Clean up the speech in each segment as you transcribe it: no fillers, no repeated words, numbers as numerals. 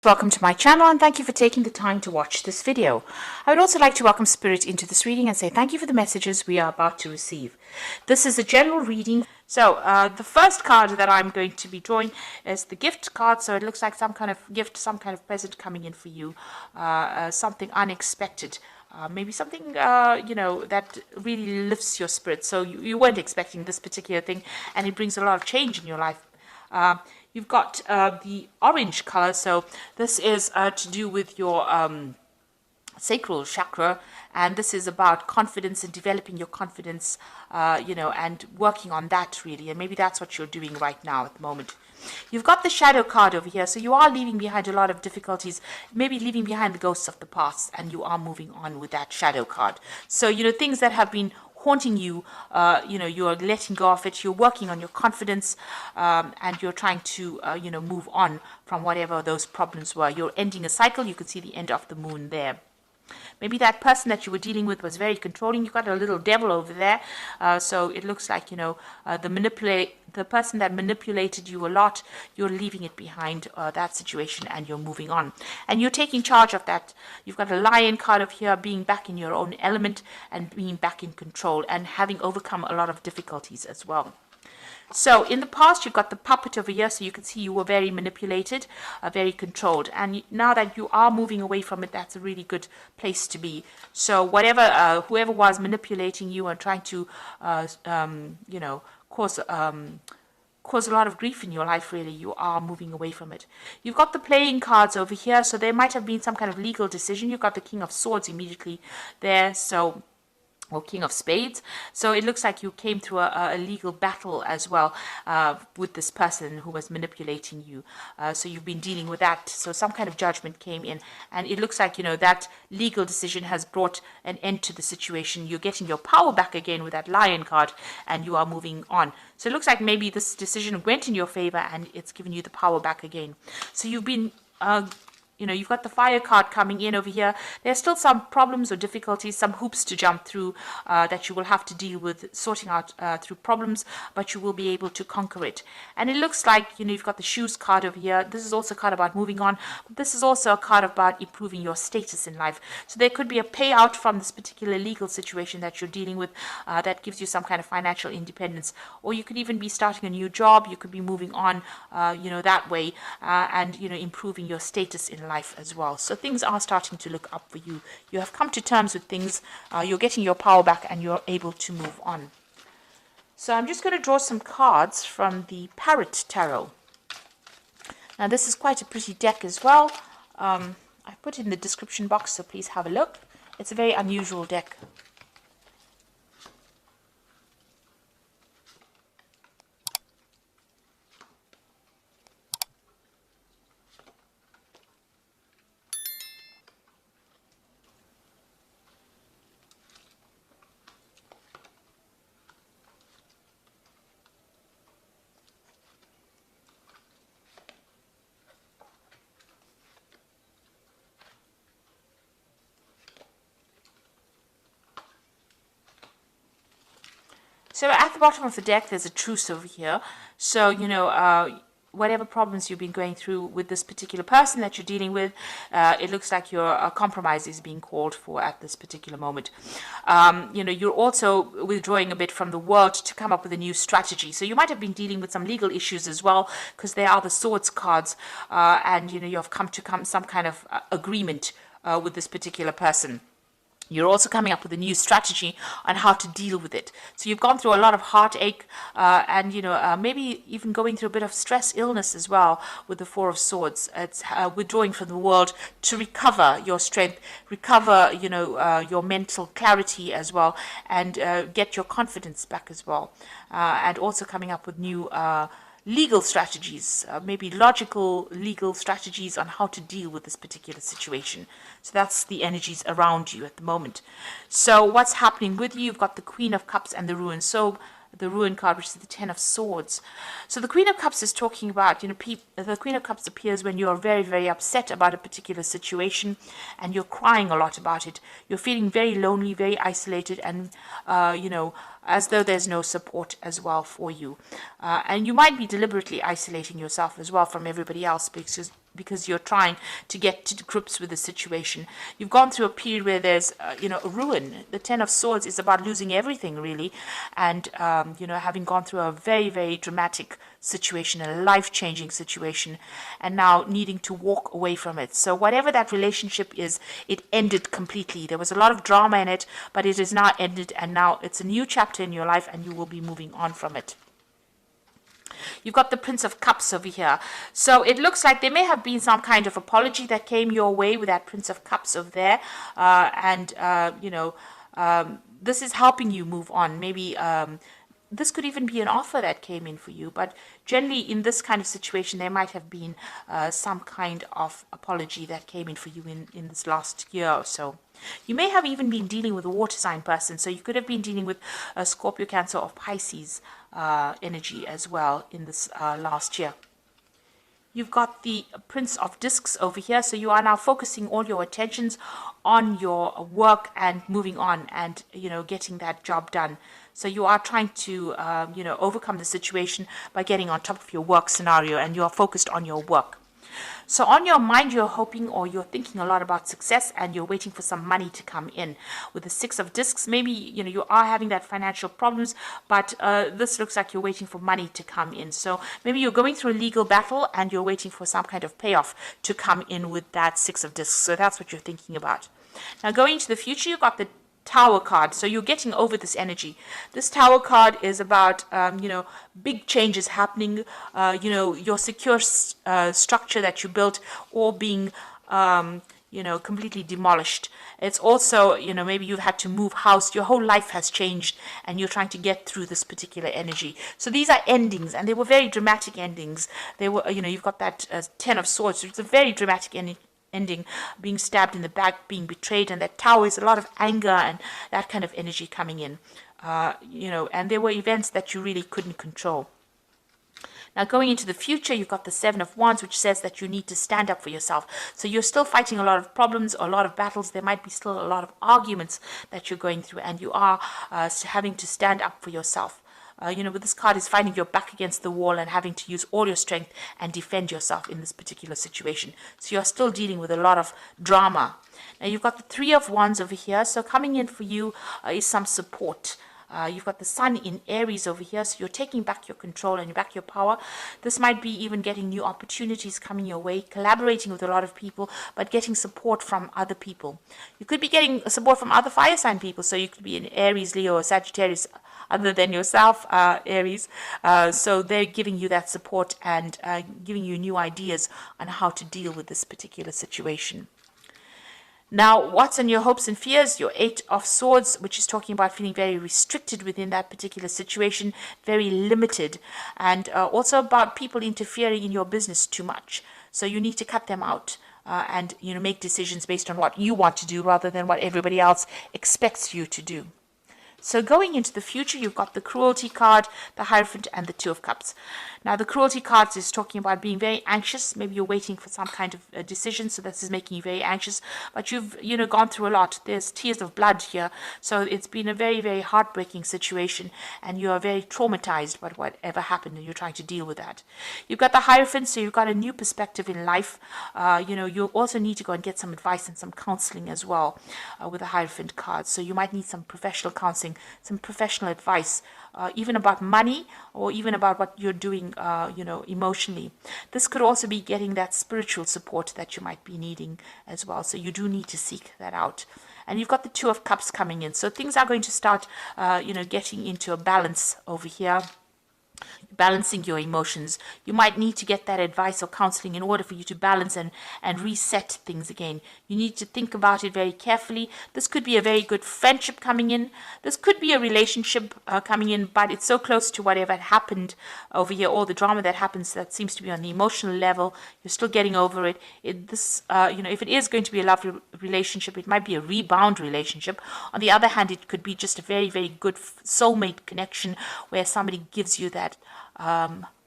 Welcome to my channel and thank you for taking the time to watch this video. I would also like to welcome Spirit into this reading and say thank you for the messages we are about to receive. This is a general reading. So the first card that I'm going to be drawing is the gift card. So it looks like some kind of gift, some kind of present coming in for you, something unexpected. Maybe something, that really lifts your spirit. So you weren't expecting this particular thing and it brings a lot of change in your life. You've got the orange color, so this is to do with your sacral chakra, and this is about confidence and developing your confidence, and working on that really, and maybe that's what you're doing right now at the moment. You've got the shadow card over here, so you are leaving behind a lot of difficulties, maybe leaving behind the ghosts of the past, and you are moving on with that shadow card. So, things that have been haunting you, you are letting go of it, you're working on your confidence, and you're trying to, move on from whatever those problems were. You're ending a cycle. You can see the end of the moon there. Maybe that person that you were dealing with was very controlling. You've got a little devil over there. So it looks like, the person that manipulated you a lot, you're leaving it behind, that situation, and you're moving on. And you're taking charge of that. You've got a lion card over here, being back in your own element and being back in control and having overcome a lot of difficulties as well. So in the past, you've got the puppet over here, so you can see you were very manipulated, very controlled. And now that you are moving away from it, that's a really good place to be. So whoever was manipulating you and trying to, cause a lot of grief in your life, really, you are moving away from it. You've got the playing cards over here, so there might have been some kind of legal decision. You've got the King of Swords immediately there, or King of Spades. So it looks like you came through a legal battle as well with this person who was manipulating you. So you've been dealing with that. So some kind of judgment came in. And it looks like, that legal decision has brought an end to the situation. You're getting your power back again with that Lion card and you are moving on. So it looks like maybe this decision went in your favor and it's given you the power back again. So you've been you've got the fire card coming in over here. There's still some problems or difficulties, some hoops to jump through that you will have to deal with, sorting out through problems, but you will be able to conquer it. And it looks like, you've got the shoes card over here. This is also a card about moving on, but this is also a card about improving your status in life. So there could be a payout from this particular legal situation that you're dealing with that gives you some kind of financial independence. Or you could even be starting a new job. You could be moving on, that way, and, improving your status in life as well. So things are starting to look up for you. You have come to terms with things. You're getting your power back and you're able to move on. So I'm just going to draw some cards from the Parrot Tarot. Now this is quite a pretty deck as well. I put it in the description box, so please have a look. It's a very unusual deck. So at the bottom of the deck, there's a truce over here. So, whatever problems you've been going through with this particular person that you're dealing with, it looks like your compromise is being called for at this particular moment. You're also withdrawing a bit from the world to come up with a new strategy. So you might have been dealing with some legal issues as well, because there are the swords cards, and, you've come to some kind of agreement with this particular person. You're also coming up with a new strategy on how to deal with it. So you've gone through a lot of heartache and, maybe even going through a bit of stress, illness as well with the Four of Swords. It's withdrawing from the world to recover your strength, recover, your mental clarity as well, and get your confidence back as well. And also coming up with new legal strategies, maybe logical legal strategies on how to deal with this particular situation. So that's the energies around you at the moment. So what's happening with you? You've got the Queen of Cups and the Ruin. So the Ruin card, which is the Ten of Swords. So the Queen of Cups is talking about, the Queen of Cups appears when you're very, very upset about a particular situation and you're crying a lot about it. You're feeling very lonely, very isolated, and, as though there's no support as well for you. And you might be deliberately isolating yourself as well from everybody else because you're trying to get to grips with the situation. You've gone through a period where there's, a ruin. The Ten of Swords is about losing everything, really, and, having gone through a very, very dramatic situation, a life-changing situation, and now needing to walk away from it. So whatever that relationship is, it ended completely. There was a lot of drama in it, but it is now ended, and now it's a new chapter in your life, and you will be moving on from it. You've got the Prince of Cups over here. So it looks like there may have been some kind of apology that came your way with that Prince of Cups over there. This is helping you move on. Maybe this could even be an offer that came in for you. But generally, in this kind of situation, there might have been some kind of apology that came in for you in this last year or so. You may have even been dealing with a water sign person. So you could have been dealing with a Scorpio, Cancer, or Pisces energy as well in this last year. You've got the Prince of Discs over here. So you are now focusing all your attentions on your work and moving on and, getting that job done. So you are trying to, overcome the situation by getting on top of your work scenario, and you are focused on your work. So on your mind, you're hoping or you're thinking a lot about success, and you're waiting for some money to come in. With the Six of Discs, maybe, you are having that financial problems, but this looks like you're waiting for money to come in. So maybe you're going through a legal battle and you're waiting for some kind of payoff to come in with that Six of Discs. So that's what you're thinking about. Now going into the future, you've got the Tower card. So you're getting over this energy. This Tower card is about, big changes happening, your secure structure that you built or being, completely demolished. It's also, maybe you've had to move house. Your whole life has changed and you're trying to get through this particular energy. So these are endings, and they were very dramatic endings. They were, you've got that Ten of Swords. So it's a very dramatic ending, being stabbed in the back, being betrayed, and that Tower is a lot of anger and that kind of energy coming in, and there were events that you really couldn't control. Now going into the future, you've got the Seven of Wands, which says that you need to stand up for yourself. So you're still fighting a lot of problems, a lot of battles. There might be still a lot of arguments that you're going through, and you are having to stand up for yourself. With this card is finding your back against the wall and having to use all your strength and defend yourself in this particular situation. So you're still dealing with a lot of drama. Now you've got the Three of Wands over here. So coming in for you is some support. You've got the Sun in Aries over here, so you're taking back your control and back your power. This might be even getting new opportunities coming your way, collaborating with a lot of people, but getting support from other people. You could be getting support from other fire sign people, so you could be an Aries, Leo, or Sagittarius, other than yourself, Aries. So they're giving you that support and giving you new ideas on how to deal with this particular situation. Now, what's on your hopes and fears? Your Eight of Swords, which is talking about feeling very restricted within that particular situation, very limited, and also about people interfering in your business too much. So you need to cut them out and make decisions based on what you want to do rather than what everybody else expects you to do. So going into the future, you've got the Cruelty card, the Hierophant, and the Two of Cups. Now, the Cruelty card is talking about being very anxious. Maybe you're waiting for some kind of decision, so this is making you very anxious. But you've, gone through a lot. There's tears of blood here. So it's been a very, very heartbreaking situation, and you are very traumatized by whatever happened, and you're trying to deal with that. You've got the Hierophant, so you've got a new perspective in life. You also need to go and get some advice and some counseling as well with the Hierophant card. So you might need some professional counseling, some professional advice, even about money or even about what you're doing, emotionally. This could also be getting that spiritual support that you might be needing as well. So you do need to seek that out. And you've got the Two of Cups coming in. So things are going to start, getting into a balance over here. Balancing your emotions. You might need to get that advice or counseling in order for you to balance and reset things again. You need to think about it very carefully. This could be a very good friendship coming in. This could be a relationship coming in, but it's so close to whatever happened over here, all the drama that happens that seems to be on the emotional level. You're still getting over it. If it is going to be a lovely relationship, it might be a rebound relationship. On the other hand, it could be just a very, very good soulmate connection where somebody gives you that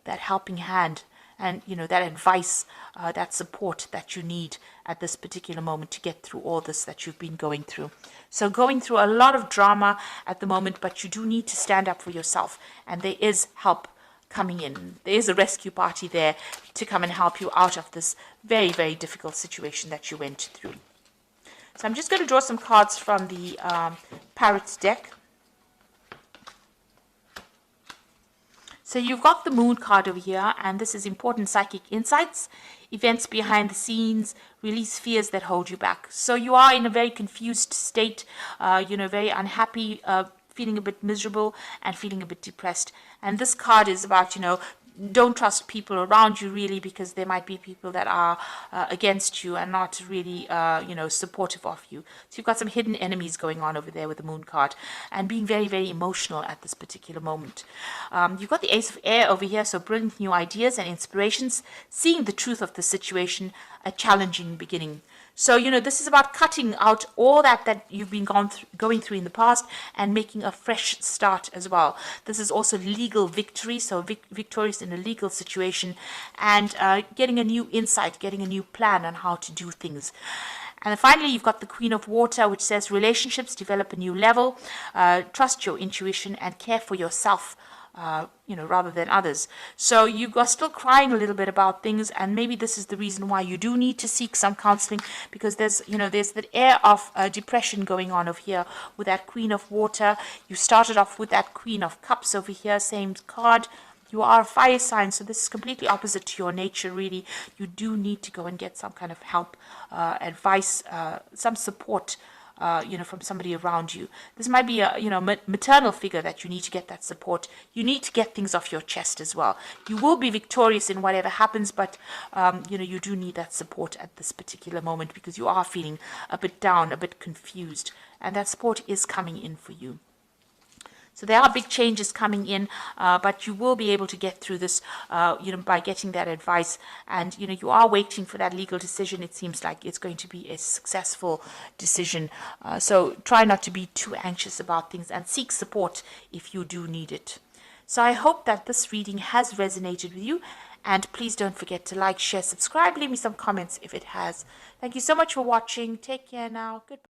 helping hand and that advice, that support that you need at this particular moment to get through all this that you've been going through. So going through a lot of drama at the moment, but you do need to stand up for yourself, and there is help coming in. There's a rescue party there to come and help you out of this very, very difficult situation that you went through. So I'm just going to draw some cards from the Parrot deck. So you've got the Moon card over here, and this is important psychic insights, events behind the scenes, release fears that hold you back. So you are in a very confused state, very unhappy, feeling a bit miserable and feeling a bit depressed. And this card is about, don't trust people around you really, because there might be people that are against you and not really, supportive of you. So you've got some hidden enemies going on over there with the Moon card and being very, very emotional at this particular moment. You've got the Ace of Air over here, so brilliant new ideas and inspirations, seeing the truth of the situation, a challenging beginning. So, this is about cutting out all that you've been going through in the past and making a fresh start as well. This is also legal victory, so victorious in a legal situation, and getting a new insight, getting a new plan on how to do things. And then finally, you've got the Queen of Water, which says relationships develop a new level, trust your intuition and care for yourself, rather than others. So you are still crying a little bit about things, and maybe this is the reason why you do need to seek some counseling, because there's that air of depression going on over here with that Queen of Water. You started off with that Queen of Cups over here, same card. You are a fire sign, so this is completely opposite to your nature, really. You do need to go and get some kind of help, advice, some support, from somebody around you. This might be a, maternal figure that you need to get that support. You need to get things off your chest as well. You will be victorious in whatever happens, but, you do need that support at this particular moment, because you are feeling a bit down, a bit confused, and that support is coming in for you. So there are big changes coming in, but you will be able to get through this, by getting that advice. And, you are waiting for that legal decision. It seems like it's going to be a successful decision. So try not to be too anxious about things and seek support if you do need it. So I hope that this reading has resonated with you. And please don't forget to like, share, subscribe, leave me some comments if it has. Thank you so much for watching. Take care now. Goodbye.